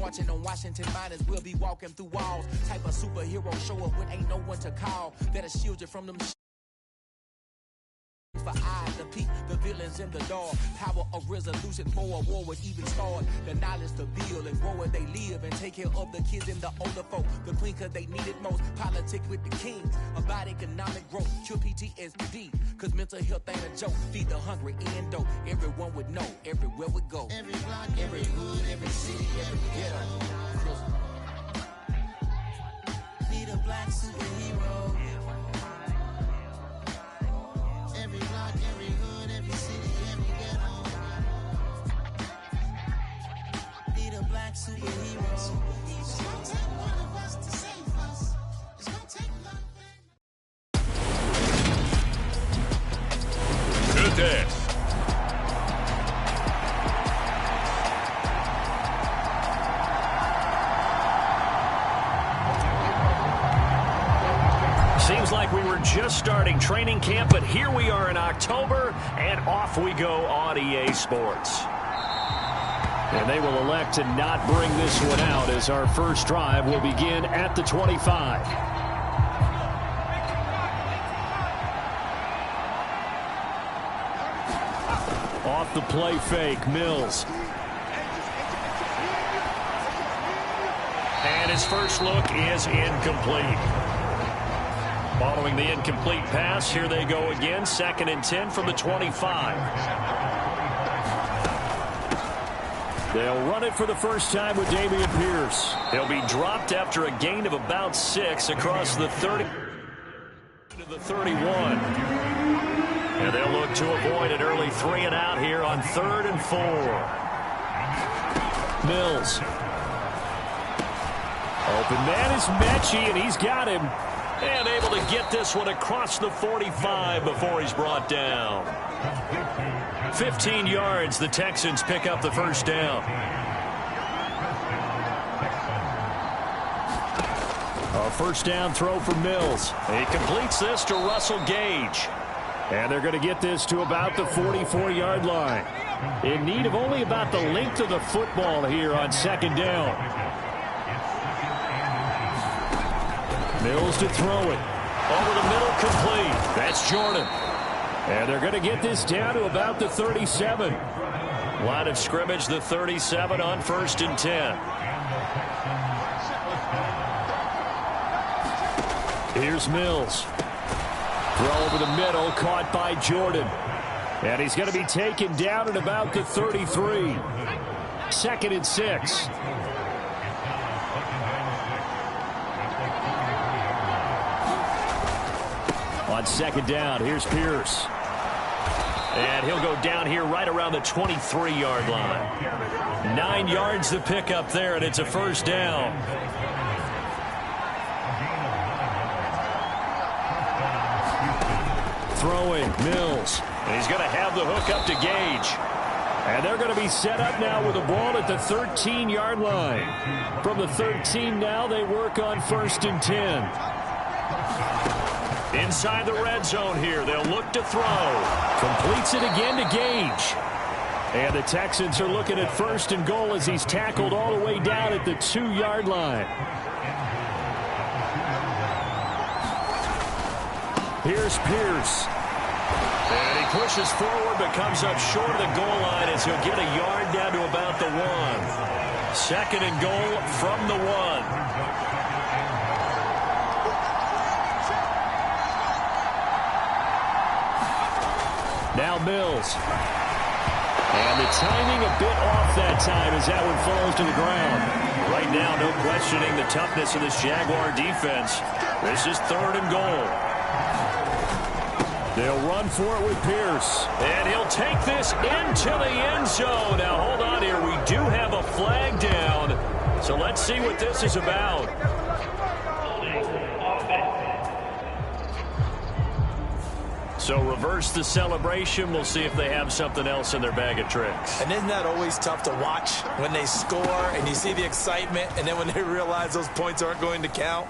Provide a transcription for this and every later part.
marching on Washington miners. We'll be walking through walls. Type of superhero show up when ain't no one to call. That'll shield you from them for eyes to peep the villains in the dark. Power of resolution for a war would even start. The knowledge to build and grow where they live and take care of the kids and the older folk. The queen cause they need it most. Politics with the kings. About economic growth. Cure PTSD. Cause mental health ain't a joke. Feed the hungry and dope. Everyone would know. Everywhere we go. Every block, every hood, every city, every ghetto. Need a black superhero. Every block, every hood, every city, every ghetto. Need a black superhero. It's gonna take one of us to save us. It's gonna take one of Good day. Seems like we were just starting training camp, but here we are in October, and off we go on EA Sports. And they will elect to not bring this one out as our first drive will begin at the 25. Off the play fake, Mills. And his first look is incomplete. Following the incomplete pass, here they go again. 2nd and 10 from the 25. They'll run it for the first time with Dameon Pierce. He'll be dropped after a gain of about 6 across the 30 to the 31. And they'll look to avoid an early 3 and out here on 3rd and 4. Mills. Open man is Mechie, and he's got him. And able to get this one across the 45 before he's brought down. 15 yards, the Texans pick up the first down. A first down throw for Mills. He completes this to Russell Gage. And they're going to get this to about the 44-yard line. In need of only about the length of the football here on 2nd down. Mills to throw it. Over the middle, complete. That's Jordan. And they're going to get this down to about the 37. Line of scrimmage, the 37 on 1st and 10. Here's Mills. Throw over the middle, caught by Jordan. And he's going to be taken down at about the 33. 2nd and 6. On 2nd down, here's Pierce. And he'll go down here right around the 23-yard line. 9 yards to pick up there, and it's a first down. Throwing, Mills. And he's going to have the hook up to Gage. And they're going to be set up now with the ball at the 13-yard line. From the 13 now, they work on 1st and 10. Inside the red zone here, they'll look to throw. Completes it again to Gage. And the Texans are looking at 1st and goal as he's tackled all the way down at the 2-yard line. Here's Pierce. And he pushes forward but comes up short of the goal line as he'll get a yard down to about the 1. 2nd and goal from the 1. Now Mills. And the timing a bit off that time as that one falls to the ground. Right now, no questioning the toughness of this Jaguar defense. This is 3rd and goal. They'll run for it with Pierce. And he'll take this into the end zone. Now, hold on here. We do have a flag down. So let's see what this is about. So reverse the celebration. We'll see if they have something else in their bag of tricks. And isn't that always tough to watch when they score and you see the excitement, and then when they realize those points aren't going to count?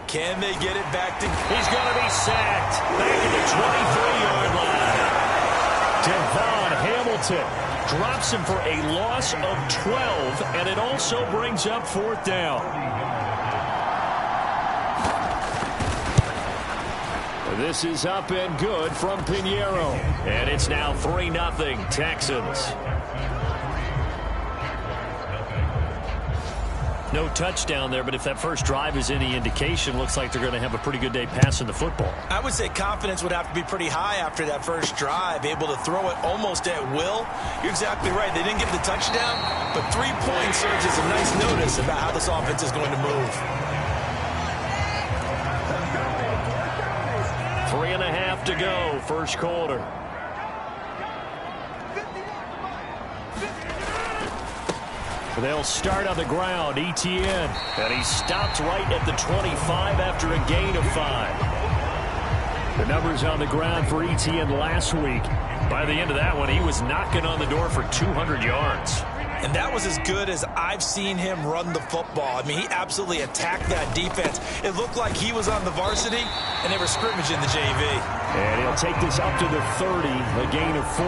Can they get it back to... He's going to be sacked back at the 23-yard line. Devon Hamilton Drops him for a loss of 12, and it also brings up 4th down. This is up and good from Pinheiro. And it's now 3-0 Texans. No touchdown there, but if that first drive is any indication, looks like they're going to have a pretty good day passing the football. I would say confidence would have to be pretty high after that first drive, able to throw it almost at will. You're exactly right. They didn't get the touchdown, but 3 points serves as a nice notice about how this offense is going to move. 3.5 to go, first quarter. They'll start on the ground, Etienne. And he stopped right at the 25 after a gain of 5. The numbers on the ground for Etienne last week. By the end of that one, he was knocking on the door for 200 yards. And that was as good as I've seen him run the football. I mean, he absolutely attacked that defense. It looked like he was on the varsity, and they were scrimmaging the JV. And he'll take this up to the 30, a gain of 4.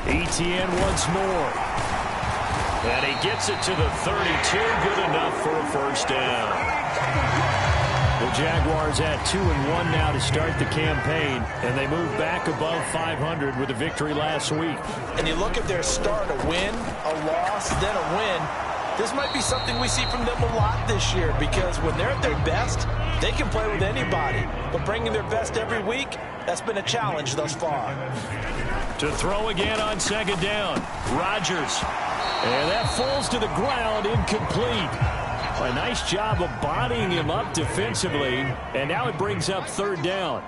Etienne once more. And he gets it to the 32. Good enough for a first down. The Jaguars at 2-1 now to start the campaign. And they move back above 500 with a victory last week. And you look at their start, a win, a loss, then a win. This might be something we see from them a lot this year, because when they're at their best, they can play with anybody. But bringing their best every week, that's been a challenge thus far. To throw again on second down. Rodgers. And that falls to the ground, incomplete. A nice job of bodying him up defensively. And now it brings up 3rd down.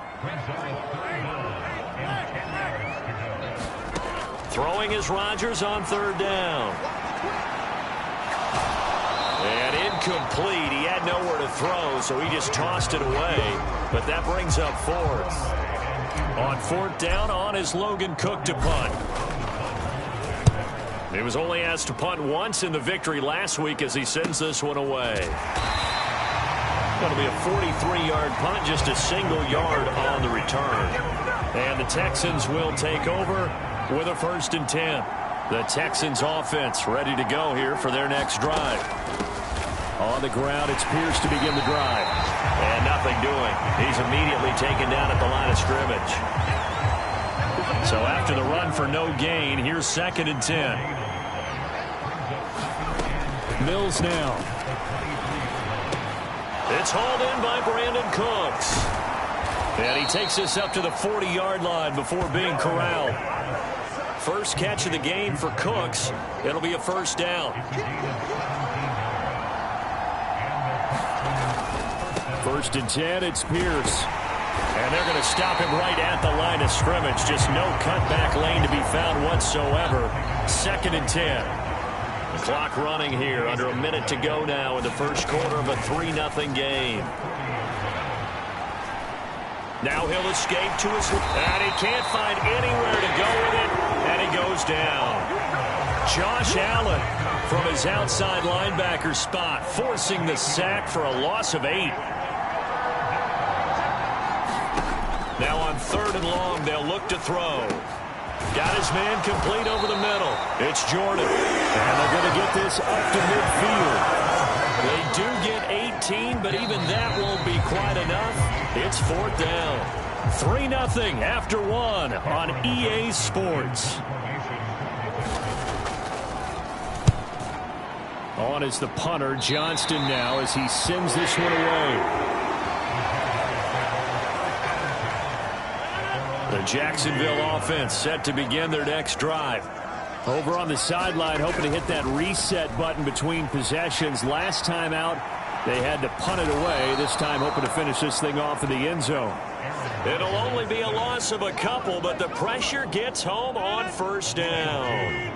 Throwing is Rodgers on 3rd down. And incomplete. He had nowhere to throw, so he just tossed it away. But that brings up 4th. On 4th down, on is Logan Cook to punt. He was only asked to punt once in the victory last week as he sends this one away. That'll be a 43-yard punt, just a single yard on the return. And the Texans will take over with a 1st and 10. The Texans offense ready to go here for their next drive. On the ground, it's Pierce to begin the drive. And nothing doing. He's immediately taken down at the line of scrimmage. So after the run for no gain, here's 2nd and 10. Mills now. It's hauled in by Brandon Cooks. And he takes this up to the 40-yard line before being corralled. First catch of the game for Cooks. It'll be a first down. First and 10, it's Pierce. And they're going to stop him right at the line of scrimmage. Just no cutback lane to be found whatsoever. 2nd and 10. The clock running here. Under a minute to go now in the first quarter of a 3-0 game. Now he'll escape to his... And he can't find anywhere to go with it. And he goes down. Josh Allen from his outside linebacker spot, forcing the sack for a loss of 8. Now on 3rd and long, they'll look to throw. Got his man complete over the middle. It's Jordan. And they're going to get this up to midfield. They do get 18, but even that won't be quite enough. It's 4th down. 3-0 after 1 on EA Sports. On is the punter, Johnston, now as he sends this one away. The Jacksonville offense set to begin their next drive. Over on the sideline, hoping to hit that reset button between possessions. Last time out, they had to punt it away. This time, hoping to finish this thing off in the end zone. It'll only be a loss of a couple, but the pressure gets home on 1st down.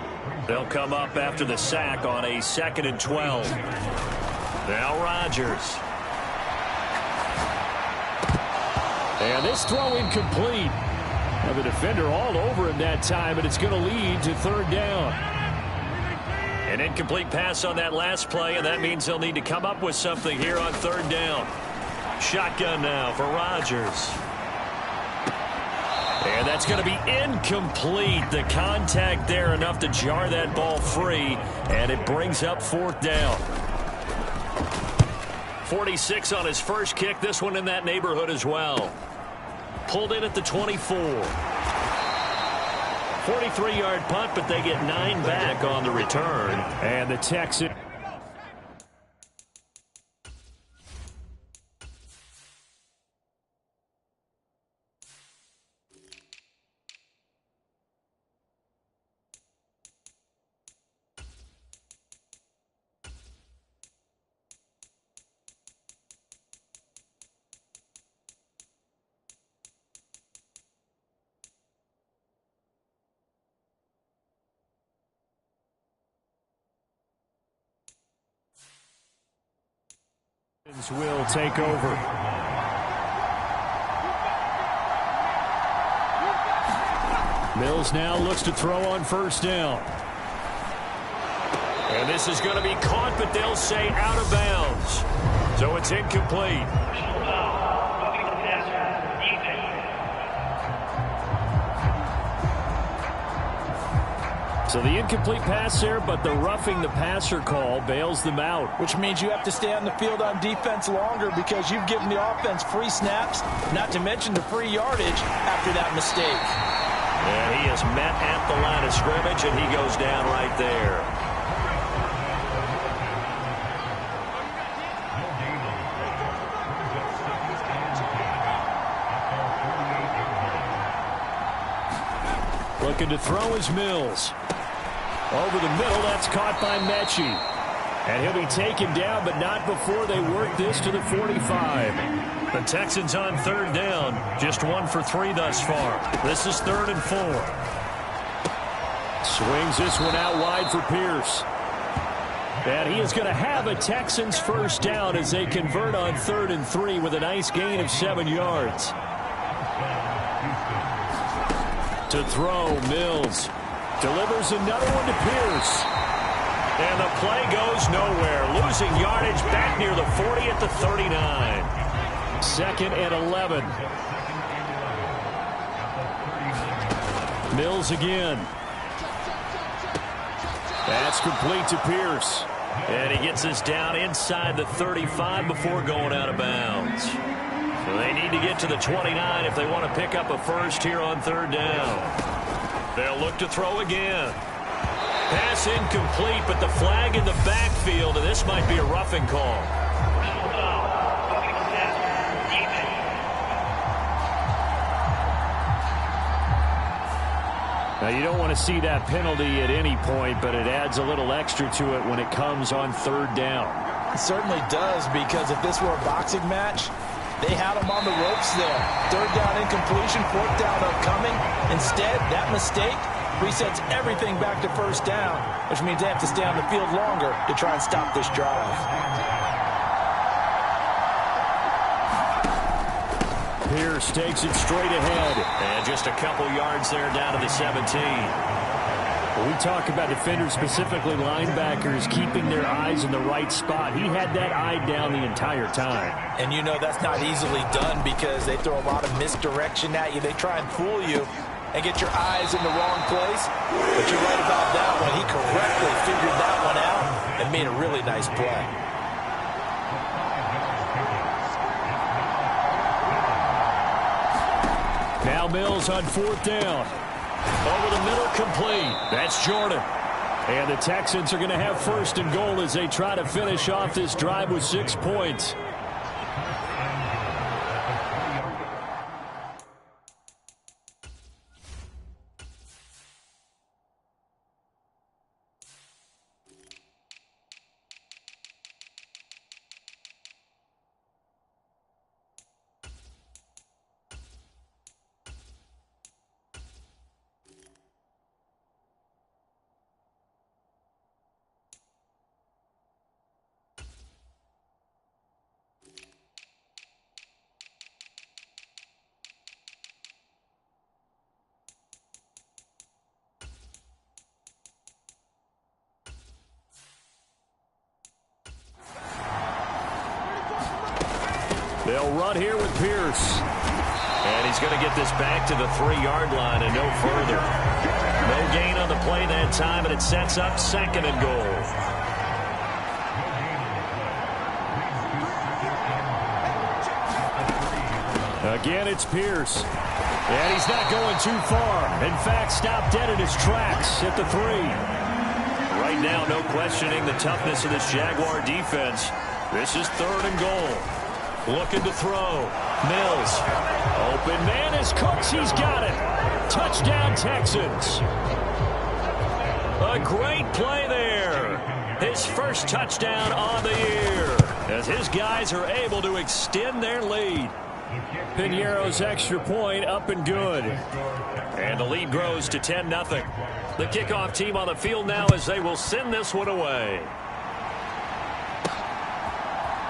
They'll come up after the sack on a 2nd and 12. Now Rodgers. And this throw incomplete. Now the defender all over him that time, but it's going to lead to 3rd down. An incomplete pass on that last play, and that means they'll need to come up with something here on 3rd down. Shotgun now for Rodgers. And that's going to be incomplete. The contact there enough to jar that ball free, and it brings up 4th down. 46 on his first kick. This one in that neighborhood as well. Pulled in at the 24. 43-yard punt, but they get 9 back on the return. And the Texans. Will take over. Mills now looks to throw on 1st down. And this is going to be caught, but they'll say out of bounds. So it's incomplete. So the incomplete pass there, but the roughing the passer call bails them out. Which means you have to stay on the field on defense longer because you've given the offense free snaps, not to mention the free yardage after that mistake. And he is met at the line of scrimmage, and he goes down right there. Looking to throw is Mills. Over the middle, that's caught by Mechie. And he'll be taken down, but not before they work this to the 45. The Texans on 3rd down. Just 1 for 3 thus far. This is 3rd and 4. Swings this one out wide for Pierce. And he is going to have a Texans 1st down as they convert on 3rd and 3 with a nice gain of 7 yards. To throw, Mills. Delivers another one to Pierce. And the play goes nowhere. Losing yardage back near the 40 at the 39. 2nd and 11. Mills again. That's complete to Pierce. And he gets this down inside the 35 before going out of bounds. So they need to get to the 29 if they want to pick up a first here on 3rd down. They'll look to throw again. Pass incomplete, but the flag in the backfield, and this might be a roughing call. Now, you don't want to see that penalty at any point, but it adds a little extra to it when it comes on 3rd down. It certainly does, because if this were a boxing match, they had him on the ropes there. 3rd down incompletion, 4th down upcoming. Instead, that mistake resets everything back to 1st down, which means they have to stay on the field longer to try and stop this drive. Pierce takes it straight ahead. And just a couple yards there down to the 17. When we talk about defenders, specifically linebackers, keeping their eyes in the right spot, he had that eye down the entire time. And you know that's not easily done because they throw a lot of misdirection at you. They try and fool you and get your eyes in the wrong place. But you're right about that one. He correctly figured that one out and made a really nice play. Now Mills on 4th down. Over the middle, complete. That's Jordan. And the Texans are going to have 1st and goal as they try to finish off this drive with 6 points. They'll run here with Pierce. And he's going to get this back to the 3-yard line and no further. No gain on the play that time, and it sets up 2nd and goal. Again, it's Pierce. And he's not going too far. In fact, stopped dead in his tracks at the 3. Right now, no questioning the toughness of this Jaguar defense. This is 3rd and goal. Looking to throw. Mills. Open man is Cooks. He's got it. Touchdown, Texans. A great play there. His first touchdown on the year, as his guys are able to extend their lead. Piñeiro's extra point up and good. And the lead grows to 10-0. The kickoff team on the field now as they will send this one away.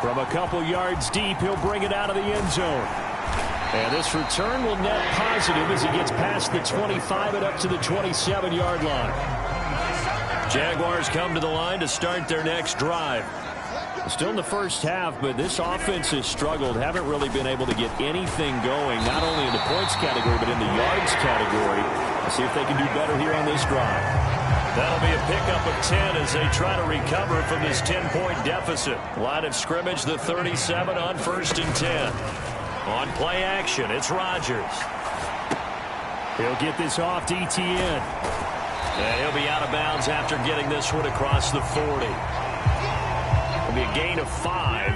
From a couple yards deep, he'll bring it out of the end zone. And this return will net positive as he gets past the 25 and up to the 27-yard line. Jaguars come to the line to start their next drive. Still in the first half, but this offense has struggled. Haven't really been able to get anything going, not only in the points category, but in the yards category. Let's see if they can do better here on this drive. That'll be a pickup of 10 as they try to recover from this 10-point deficit. Line of scrimmage, the 37 on 1st and 10. On play action, it's Rodgers. He'll get this off to Etienne. And he'll be out of bounds after getting this one across the 40. It'll be a gain of 5,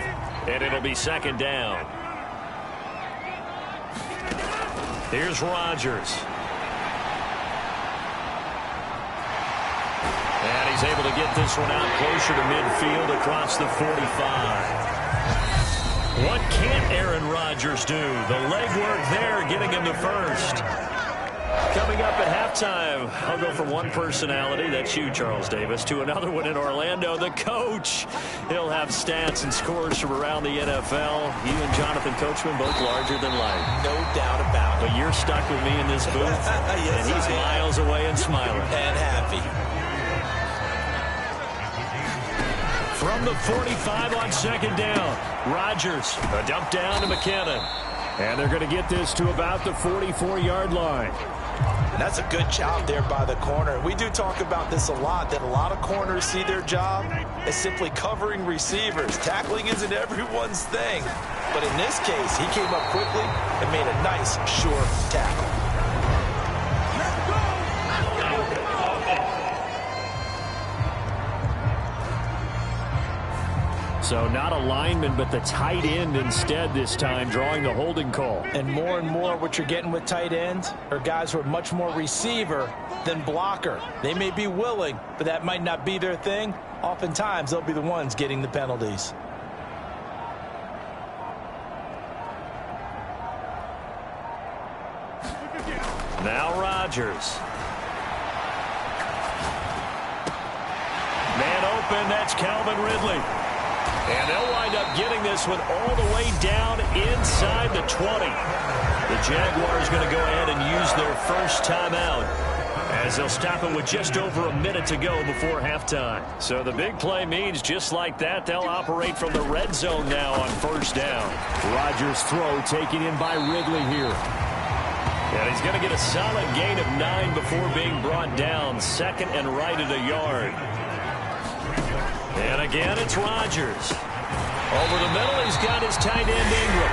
and it'll be 2nd down. Here's Rodgers. And he's able to get this one out closer to midfield across the 45. What can't Aaron Rodgers do? The legwork there getting him to first. Coming up at halftime, I'll go from one personality, that's you, Charles Davis, to another one in Orlando, the coach. He'll have stats and scores from around the NFL. You and Jonathan Coachman both larger than life. No doubt about it. But you're stuck with me in this booth, yes, and he's miles away and smiling. And happy. From the 45 on 2nd down, Rodgers, a dump down to McKinnon. And they're going to get this to about the 44-yard line. And that's a good job there by the corner. We do talk about this a lot, that a lot of corners see their job as simply covering receivers. Tackling isn't everyone's thing. But in this case, he came up quickly and made a nice, sure tackle. So not a lineman, but the tight end instead this time, drawing the holding call. And more what you're getting with tight ends are guys who are much more receiver than blocker. They may be willing, but that might not be their thing. Oftentimes, they'll be the ones getting the penalties. Now Rodgers. Man open, that's Calvin Ridley. And they'll wind up getting this one all the way down inside the 20. The Jaguars going to go ahead and use their first timeout as they'll stop it with just over a minute to go before halftime. So the big play means just like that, they'll operate from the red zone now on 1st down. Rodgers' throw taken in by Ridley here. And he's going to get a solid gain of 9 before being brought down. 2nd and right at a yard. And again, it's Rodgers. Over the middle, he's got his tight end Ingram.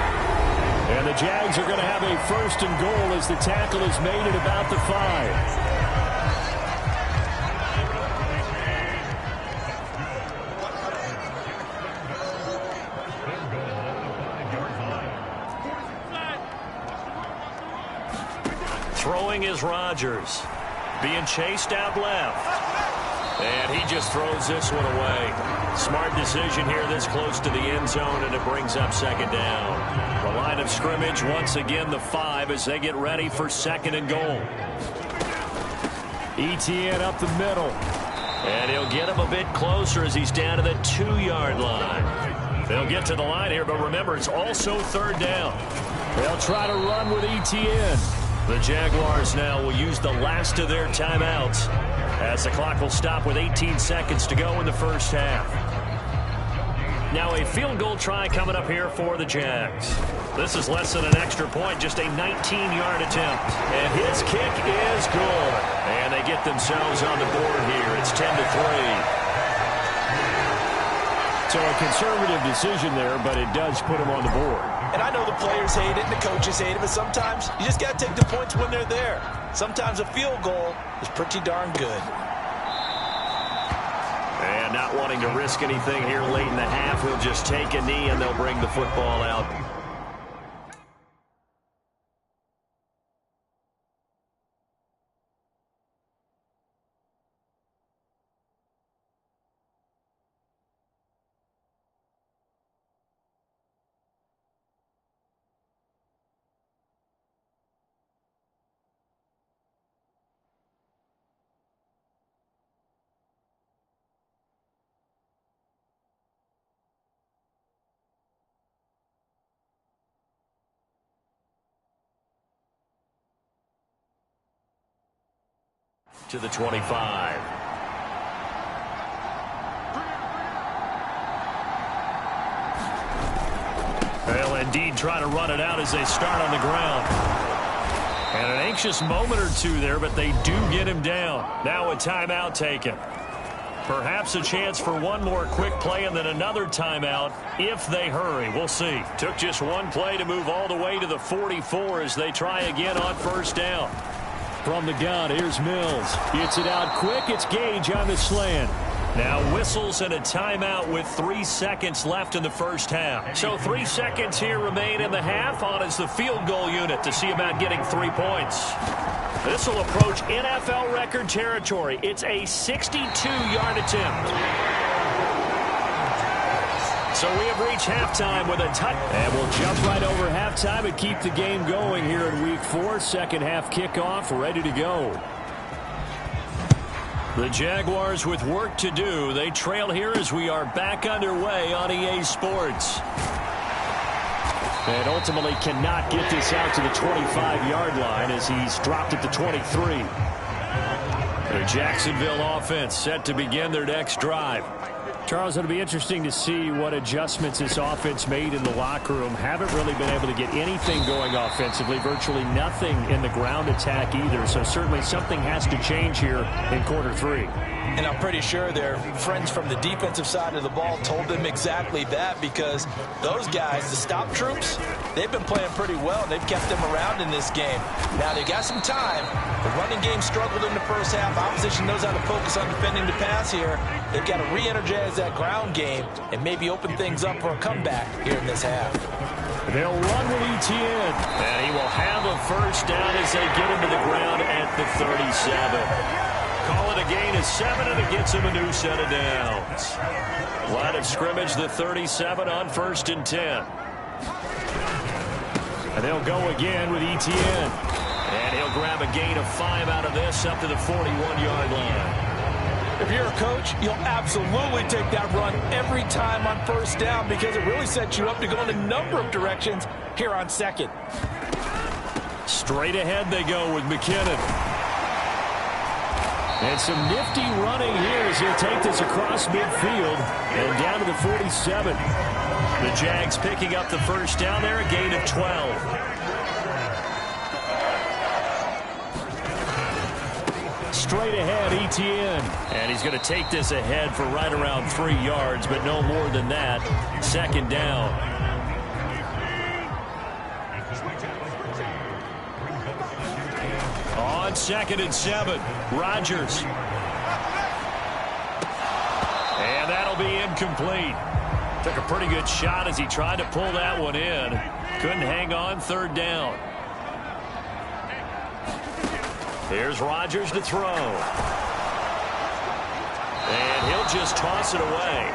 And the Jags are going to have a 1st and goal as the tackle is made at about the 5. Throwing is Rodgers. Being chased out left. And he just throws this one away. Smart decision here this close to the end zone, and it brings up 2nd down. The line of scrimmage, once again, the 5 as they get ready for 2nd and goal. Etienne up the middle. And he'll get him a bit closer as he's down to the 2-yard line. They'll get to the line here, but remember, it's also 3rd down. They'll try to run with Etienne. The Jaguars now will use the last of their timeouts as the clock will stop with 18 seconds to go in the first half. Now a field goal try coming up here for the Jags. This is less than an extra point, just a 19-yard attempt. And his kick is good. And they get themselves on the board here. It's 10-3. So a conservative decision there, but it does put them on the board. And I know the players hate it and the coaches hate it, but sometimes you just got to take the points when they're there. Sometimes a field goal is pretty darn good. And not wanting to risk anything here late in the half, he'll just take a knee and they'll bring the football out. To the 25. They'll indeed try to run it out as they start on the ground. And an anxious moment or two there, but they do get him down. Now a timeout taken. Perhaps a chance for one more quick play and then another timeout if they hurry. We'll see. Took just one play to move all the way to the 44 as they try again on first down. From the gun, here's Mills. Gets it out quick. It's Gage on the slant. Now whistles and a timeout with 3 seconds left in the first half. So 3 seconds here remain in the half. On is the field goal unit to see about getting 3 points. This will approach NFL record territory. It's a 62-yard attempt. So we have reached halftime with a touch. And we'll jump right over halftime and keep the game going here in Week 4. Second half kickoff ready to go. The Jaguars with work to do. They trail here as we are back underway on EA Sports. And ultimately cannot get this out to the 25-yard line as he's dropped at the 23. The Jacksonville offense set to begin their next drive. Charles, it'll be interesting to see what adjustments this offense made in the locker room. Haven't really been able to get anything going offensively. Virtually nothing in the ground attack either. So certainly something has to change here in quarter 3. And I'm pretty sure their friends from the defensive side of the ball told them exactly that, because those guys, the stop troops, they've been playing pretty well. They've kept them around in this game. Now they got some time. The running game struggled in the first half. Opposition knows how to focus on defending the pass here. They've got to re-energize that ground game and maybe open things up for a comeback here in this half. They'll run with Etienne. And he will have a first down as they get him to the ground at the 37. Call it a gain of 7, and it gets him a new set of downs. Line of scrimmage, the 37 on 1st and 10. And they'll go again with Etienne. And he'll grab a gain of 5 out of this up to the 41-yard line. If you're a coach, you'll absolutely take that run every time on first down, because it really sets you up to go in a number of directions here on second. Straight ahead they go with McKinnon. And some nifty running here as he'll take this across midfield and down to the 47. The Jags picking up the first down there, a gain of 12. Straight ahead, Etienne. And he's going to take this ahead for right around 3 yards, but no more than that. Second down. On 2nd and 7, Rodgers. And that'll be incomplete. Took a pretty good shot as he tried to pull that one in. Couldn't hang on, 3rd down. Here's Rodgers to throw. And he'll just toss it away.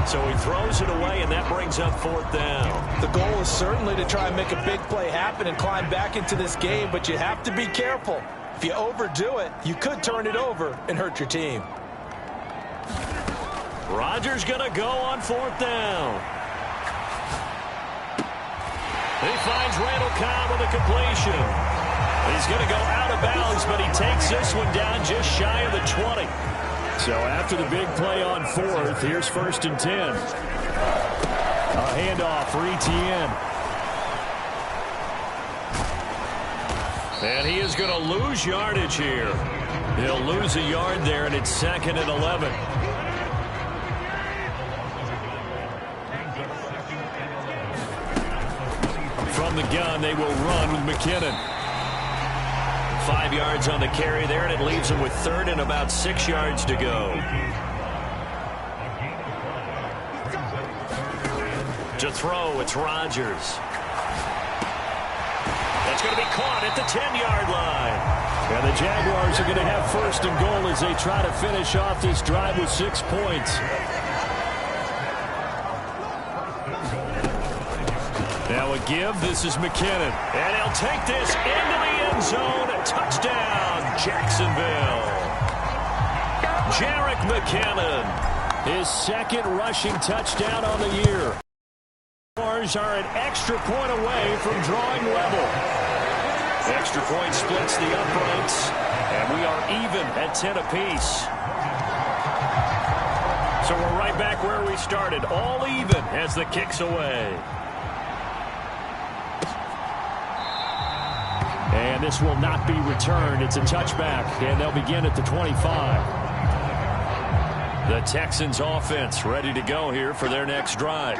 So he throws it away, and that brings up 4th down. The goal is certainly to try and make a big play happen and climb back into this game, but you have to be careful. If you overdo it, you could turn it over and hurt your team. Rodgers going to go on 4th down. He finds Randall Cobb with a completion. He's going to go out of bounds, but he takes this one down just shy of the 20. So after the big play on 4th, here's 1st and 10. A handoff for Etienne. And he is going to lose yardage here. He'll lose a yard there, and it's 2nd and 11. From the gun, they will run with McKinnon. 5 yards on the carry there, and it leaves him with 3rd and about 6 yards to go. To throw, it's Rodgers. That's going to be caught at the 10-yard line. And the Jaguars are going to have 1st and goal as they try to finish off this drive with 6 points. Now a give. This is McKinnon. And he'll take this into the end zone. Touchdown, Jacksonville. Jerick McKinnon. His 2nd rushing touchdown on the year. Jaguars are an extra point away from drawing level. Extra point splits the uprights, and we are even at 10 apiece. So we're right back where we started, all even as the kick's away. And this will not be returned. It's a touchback, and they'll begin at the 25. The Texans offense ready to go here for their next drive.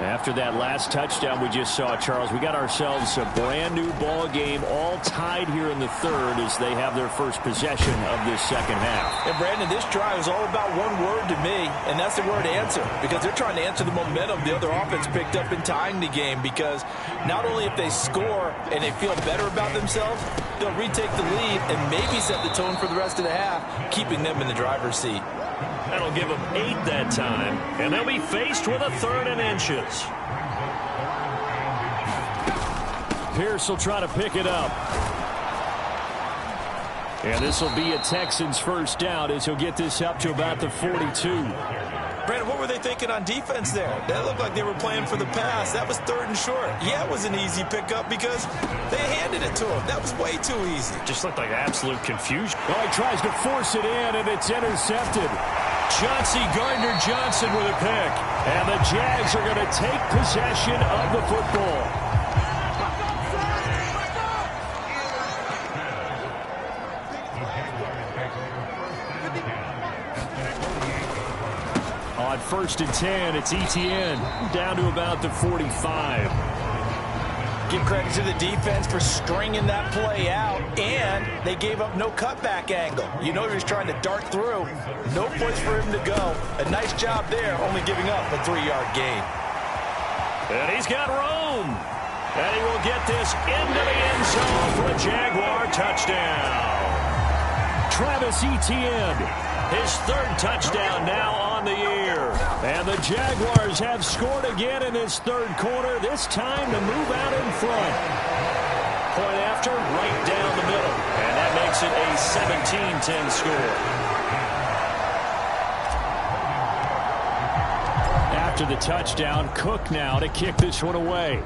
After that last touchdown we just saw, Charles, we got ourselves a brand new ball game, all tied here in the 3rd as they have their first possession of this 2nd half. And Brandon, this drive is all about one word to me, and that's the word answer, because they're trying to answer the momentum the other offense picked up in tying the game, because not only if they score and they feel better about themselves, they'll retake the lead and maybe set the tone for the rest of the half, keeping them in the driver's seat. That'll give them 8 that time, and they'll be faced with a 3rd and inches. Pierce will try to pick it up. And this will be a Texans 1st down as he'll get this up to about the 42. Brandon, what were they thinking on defense there? That looked like they were playing for the pass. That was 3rd and short. Yeah, it was an easy pickup because they handed it to him. That was way too easy. Just looked like absolute confusion. Oh, he tries to force it in, and it's intercepted. Chauncey Gardner-Johnson with a pick. And the Jags are going to take possession of the football. On 1st and 10, it's Etienne down to about the 45. Give credit to the defense for stringing that play out, and they gave up no cutback angle. You know he was trying to dart through. No place for him to go. A nice job there, only giving up a 3-yard gain. And he's got room. And he will get this into the end zone for a Jaguar touchdown. Travis Etienne, his 3rd touchdown now on the year. And the Jaguars have scored again in this 3rd quarter, this time to move out in front. Point after, right down the middle. And that makes it a 17-10 score. After the touchdown, Cook now to kick this one away.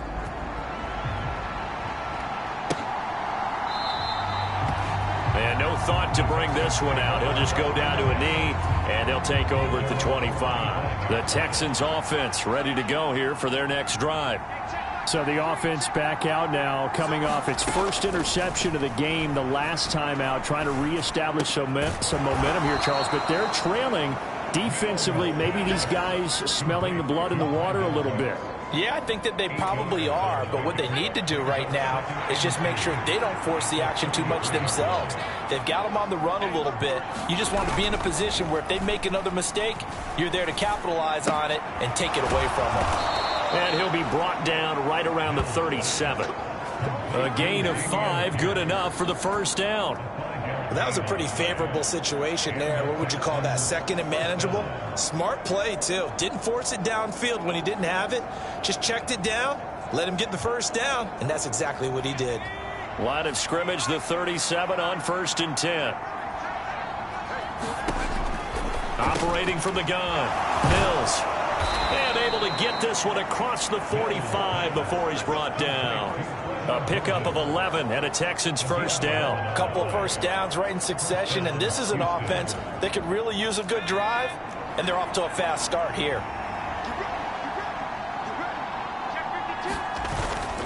And no thought to bring this one out. He'll just go down to a knee, and they'll take over at the 25. The Texans offense ready to go here for their next drive. So the offense back out now, coming off its 1st interception of the game the last time out, trying to reestablish some momentum here, Charles. But they're trailing defensively. Maybe these guys smelling the blood in the water a little bit. Yeah, I think that they probably are, but what they need to do right now is just make sure they don't force the action too much themselves. They've got them on the run a little bit. You just want to be in a position where if they make another mistake, you're there to capitalize on it and take it away from them. And he'll be brought down right around the 37. A gain of 5, good enough for the 1st down. Well, that was a pretty favorable situation there. What would you call that? 2nd and manageable? Smart play, too. Didn't force it downfield when he didn't have it. Just checked it down, let him get the 1st down, and that's exactly what he did. Line of scrimmage, the 37 on 1st and 10. Operating from the gun, Mills. And able to get this one across the 45 before he's brought down. A pickup of 11 and a Texans 1st down. A couple of 1st downs right in succession, and this is an offense that could really use a good drive, and they're off to a fast start here.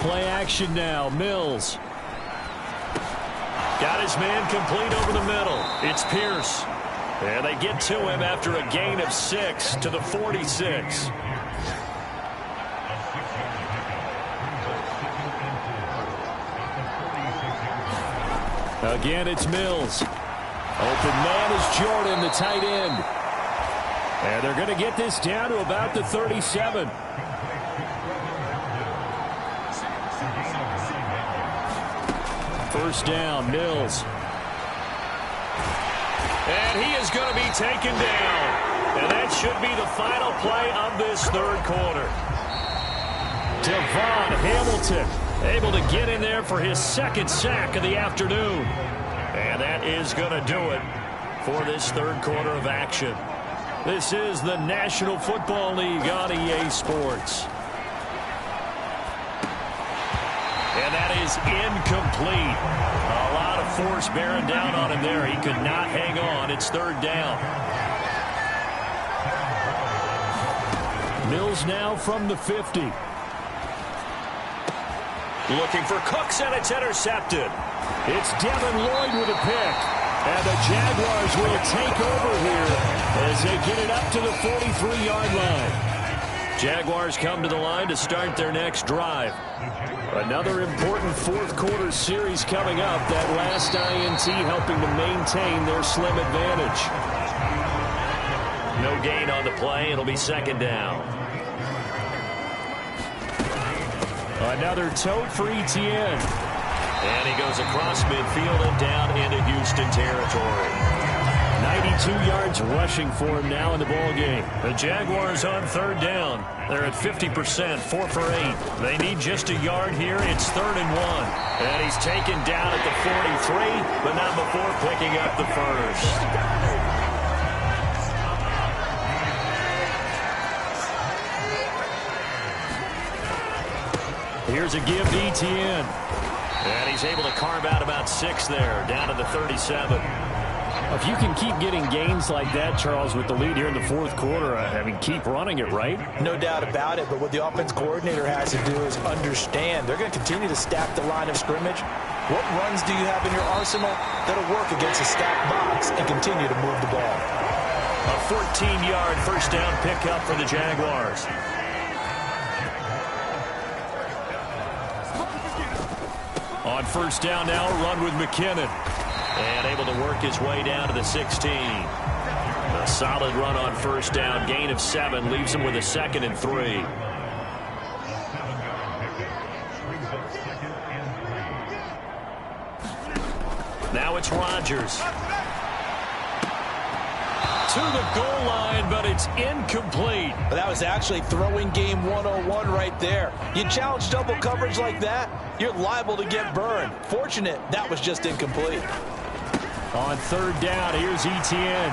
Play action now, Mills. Got his man complete over the middle. It's Pierce. And they get to him after a gain of 6 to the 46. Again, it's Mills. Open man is Jordan, the tight end. And they're going to get this down to about the 37. First down, Mills. And he is going to be taken down. And that should be the final play of this third quarter. Devon Hamilton able to get in there for his second sack of the afternoon. And that is going to do it for this third quarter of action. This is the National Football League on EA Sports. And that is incomplete. A lot of force bearing down on him there. He could not hang on. It's third down. Mills now from the 50. Looking for Cooks, and it's intercepted. It's Devin Lloyd with a pick. And the Jaguars will take over here as they get it up to the 43-yard line. Jaguars come to the line to start their next drive. Another important fourth quarter series coming up. That last INT helping to maintain their slim advantage. No gain on the play. It'll be second down. Another tote for Etienne. And he goes across midfield and down into Houston territory. 92 yards rushing for him now in the ballgame. The Jaguars on third down. They're at 50%, 4 for 8. They need just a yard here. It's 3rd and 1. And he's taken down at the 43, but not before picking up the first. Here's a give to Etienne. And he's able to carve out about 6 there, down to the 37. If you can keep getting gains like that, Charles, with the lead here in the fourth quarter, I mean, keep running it, right? No doubt about it, but what the offense coordinator has to do is understand they're going to continue to stack the line of scrimmage. What runs do you have in your arsenal that'll work against a stacked box and continue to move the ball? A 14-yard first down pickup for the Jaguars. On first down now, a run with McKinnon. And able to work his way down to the 16. A solid run on first down. Gain of 7 leaves him with a 2nd and 3. Now it's Rodgers. To the goal line, but it's incomplete. But that was actually throwing game 101 right there. You challenge double coverage like that, you're liable to get burned. Fortunate, that was just incomplete. On third down, here's Etienne.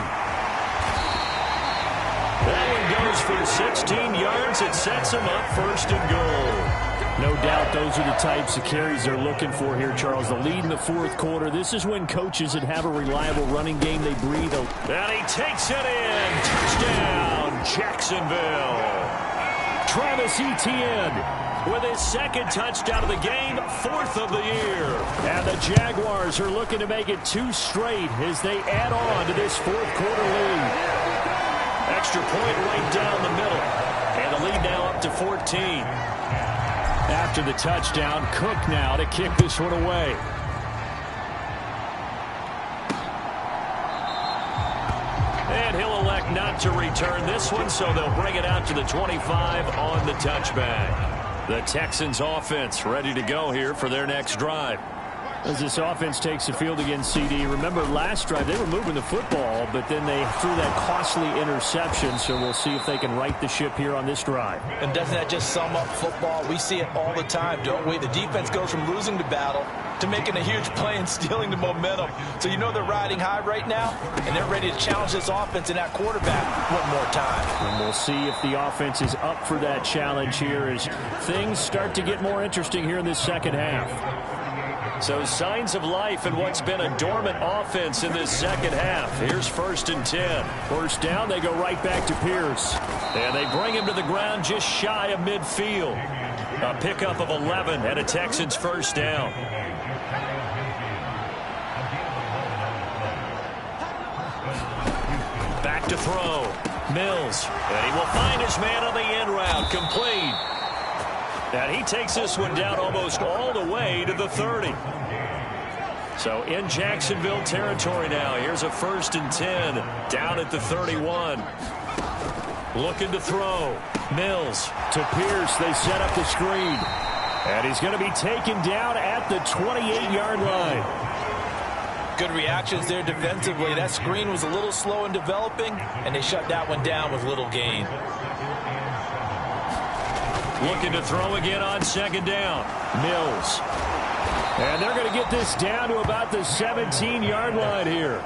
That one goes for 16 yards. It sets him up 1st and goal. No doubt those are the types of carries they're looking for here, Charles. The lead in the fourth quarter. This is when coaches that have a reliable running game, they breathe. And he takes it in. Touchdown, Jacksonville. Travis Etienne with his 2nd touchdown of the game, 4th of the year. And the Jaguars are looking to make it 2 straight as they add on to this fourth quarter lead. Extra point right down the middle. And the lead now up to 14. After the touchdown, Cook now to kick this one away. And he'll elect not to return this one, so they'll bring it out to the 25 on the touchback. The Texans offense ready to go here for their next drive. As this offense takes the field against CD, remember last drive they were moving the football, but then they threw that costly interception, so we'll see if they can right the ship here on this drive. And doesn't that just sum up football? We see it all the time, don't we? The defense goes from losing the battle to making a huge play and stealing the momentum. So you know they're riding high right now, and they're ready to challenge this offense and that quarterback one more time. And we'll see if the offense is up for that challenge here as things start to get more interesting here in this second half. So signs of life in what's been a dormant offense in this second half. Here's 1st and 10. First down, they go right back to Pierce. And they bring him to the ground just shy of midfield. A pickup of 11 and a Texans first down. Back to throw. Mills. And he will find his man on the end route. Complete. And he takes this one down almost all the way to the 30. So in Jacksonville territory now. Here's a 1st and 10 down at the 31. Looking to throw. Mills to Pierce. They set up the screen. And he's going to be taken down at the 28-yard line. Good reactions there defensively. That screen was a little slow in developing, and they shut that one down with little gain. Looking to throw again on 2nd down. Mills. And they're going to get this down to about the 17-yard line here.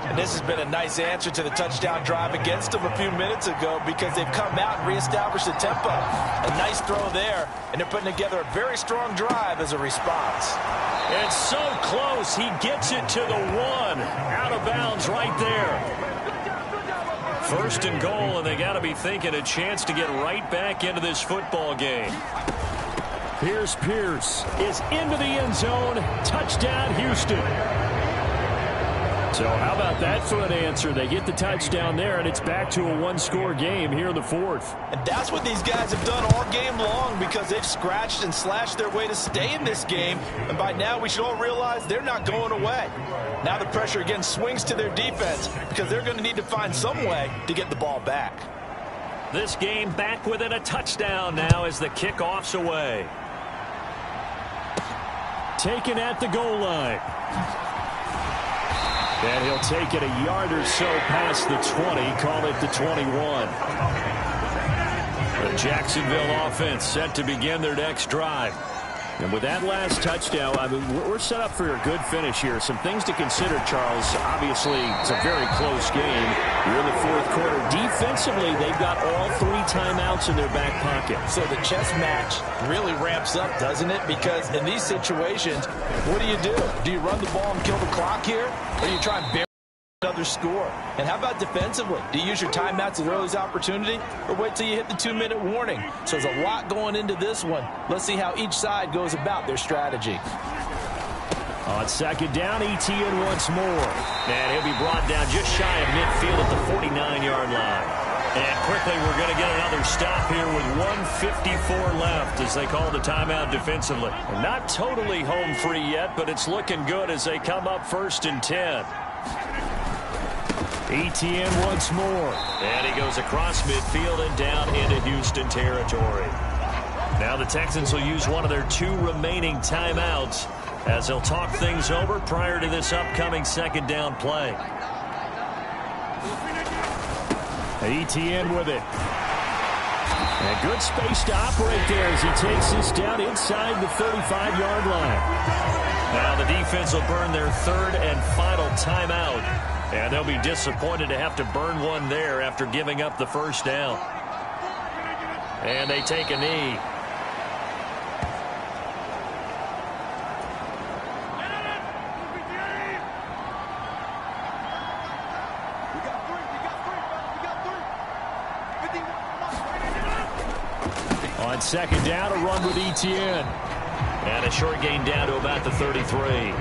And this has been a nice answer to the touchdown drive against them a few minutes ago because they've come out and reestablished the tempo. A nice throw there, and they're putting together a very strong drive as a response. It's so close. He gets it to the 1. Out of bounds right there. 1st and goal, and they got to be thinking a chance to get right back into this football game. Pierce is into the end zone. Touchdown, Houston. So how about that for an answer? They get the touchdown there, and it's back to a 1-score game here in the 4th. And that's what these guys have done all game long because they've scratched and slashed their way to stay in this game. And by now, we should all realize they're not going away. Now the pressure again swings to their defense because they're going to need to find some way to get the ball back. This game back within a touchdown now as the kickoff's away. Taken at the goal line. And he'll take it a yard or so past the 20, call it the 21. The Jacksonville offense set to begin their next drive. And with that last touchdown, I mean, we're set up for a good finish here. Some things to consider, Charles. Obviously, it's a very close game. You're in the 4th quarter. Defensively, they've got all 3 timeouts in their back pocket. So the chess match really ramps up, doesn't it? Because in these situations, what do? Do you run the ball and kill the clock here? Or do you try and bury another score? And how about defensively? Do you use your timeouts at earliest opportunity or wait till you hit the 2-minute warning? So there's a lot going into this one. Let's see how each side goes about their strategy. On 2nd down, Etienne once more. And he'll be brought down just shy of midfield at the 49-yard line. And quickly we're going to get another stop here with 1:54 left as they call the timeout defensively. Not totally home free yet, but it's looking good as they come up 1st and 10. Etienne once more. And he goes across midfield and down into Houston territory. Now the Texans will use one of their 2 remaining timeouts as they'll talk things over prior to this upcoming 2nd down play. Etienne with it. And good space to operate there as he takes this down inside the 35-yard line. Now the defense will burn their 3rd and final timeout. And they'll be disappointed to have to burn one there after giving up the 1st down. And they take a knee. On 2nd down, a run with Etienne. And a short gain down to about the 33.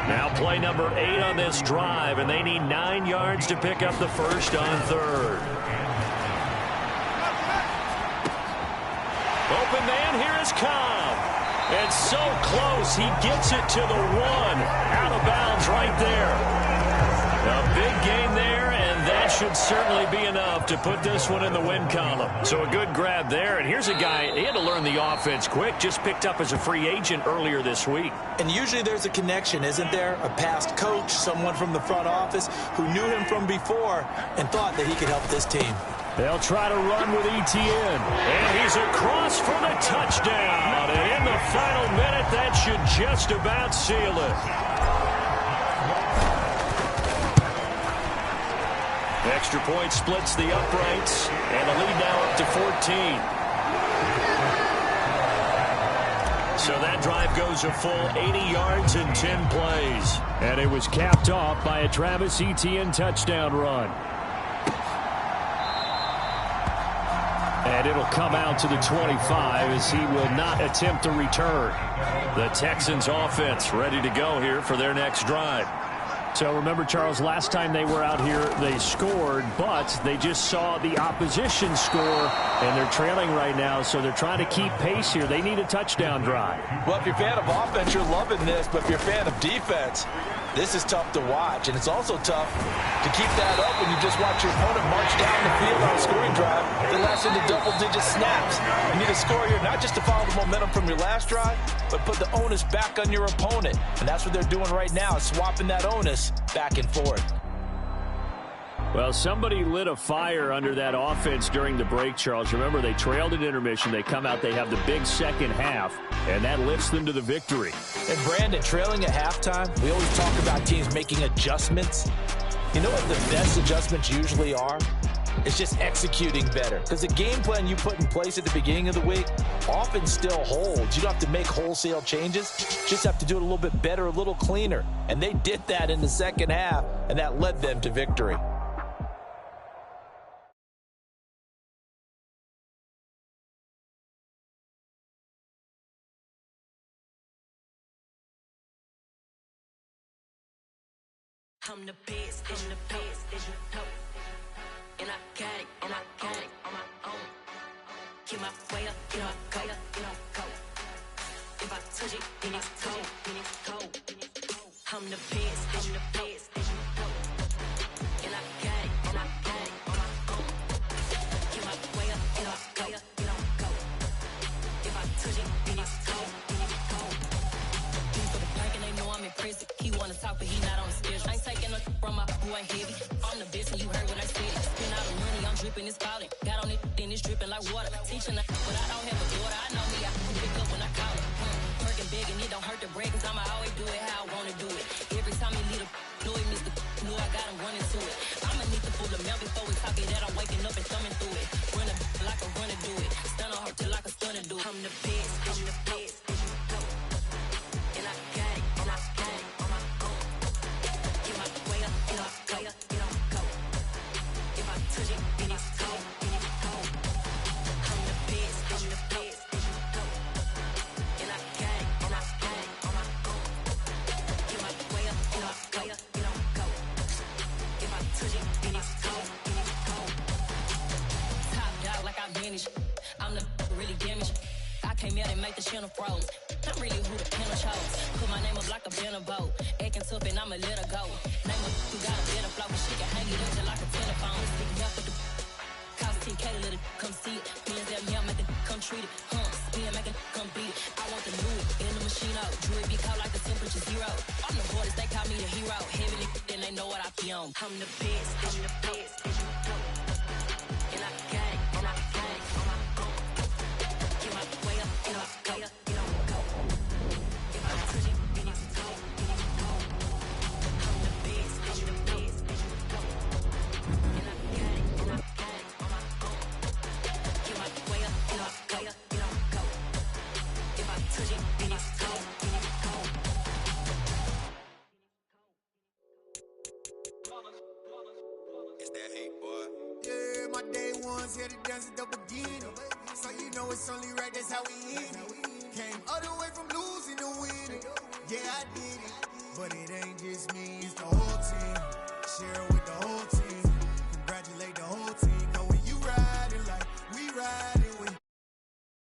Now play number 8 on this drive, and they need 9 yards to pick up the 1st on 3rd. Open man, here is Cobb. And so close, he gets it to the 1. Out of bounds right there. A big gain there, and that should certainly be enough to put this one in the win column. So a good grab there, and here's a guy, he had to learn the offense quick, just picked up as a free agent earlier this week. And usually there's a connection, isn't there? A past coach, someone from the front office who knew him from before and thought that he could help this team. They'll try to run with Etienne. And he's across for the touchdown. And in the final minute, that should just about seal it. Extra point splits the uprights, and the lead now up to 14. So that drive goes a full 80 yards in 10 plays. And it was capped off by a Travis Etienne touchdown run. And it'll come out to the 25 as he will not attempt to return. The Texans offense ready to go here for their next drive. So remember, Charles, last time they were out here, they scored, but they just saw the opposition score, and they're trailing right now, so they're trying to keep pace here. They need a touchdown drive. Well, if you're a fan of offense, you're loving this, but if you're a fan of defense, this is tough to watch, and it's also tough to keep that up when you just watch your opponent march down the field on a scoring drive that lasts into double-digit snaps. You need a score here, not just to follow the momentum from your last drive, but put the onus back on your opponent, and that's what they're doing right now, swapping that onus back and forth. Well, somebody lit a fire under that offense during the break, Charles. Remember, they trailed at intermission. They come out, they have the big second half, and that lifts them to the victory. And, Brandon, trailing at halftime, we always talk about teams making adjustments. You know what the best adjustments usually are? It's just executing better. Because the game plan you put in place at the beginning of the week often still holds. You don't have to make wholesale changes. Just have to do it a little bit better, a little cleaner. And they did that in the second half, and that led them to victory. I'm the best, and you know. And I got it, on my own. Get my way up, go. If I touch it, then it's cold. I'm the best, and you know. And I got it, on my own. Get my way up, go. If I touch it, then it's cold. He for the blank and they know I'm impressive. He wanna talk, but he not on the schedule. I ain't taking nothing from my boy heavy. I'm the best, and you heard what I said. Spend all the money, I'm dripping, it's falling. Got on it, then it's dripping like water. Teaching her, but I don't have a daughter. I know me, I can pick up when I call it. Working big, and it don't hurt to break, cause I'ma always do it how I wanna do it. Every time he lead a know it, Mr. Know I got him running to it. I'ma need to pull the mail before we talk it that I'm waking up and thumbing through it. Run a like a runner do it. Stun on her till like a stunner do it. I'm the best, and you know. And I got it, on my own. Get my way up, go. If I touch it, then it's cold. I'm the best, and you know. And I got it, on my own. Get my way up, go. If I touch it, then it's cold. Top dog like I manage. I'm the really damaged. I came out and make the channel froze. I'm really who the panel chose. Put my name up like a banner boat. Acting tough and I'ma let her go. Name up who got a better flow, but she can hang it up just like a telephone. Sticking up with the cost 10K to let it come see it. Hands at me, I make it come treat it. Spin, make it come beat it. I want the new in the machine out. Jewelry be caught like the temperature zero. I'm the hardest, they call me the hero. Heavily, then they know what I be on. I'm the best, and you know. And I got it, on my own. Get my way up, go. If I touch it, then it's cold. I'm the best, and you know. And I got it, on my own. Get my way up, go. If I touch it, then it's cold. It's that hate, boy. Yeah, my day ones here to dance at the beginning. So you know it's only right, that's how we end it. Came all the way from losing to winning. Yeah, I did it. But it ain't just me, it's the whole team. Share it with the whole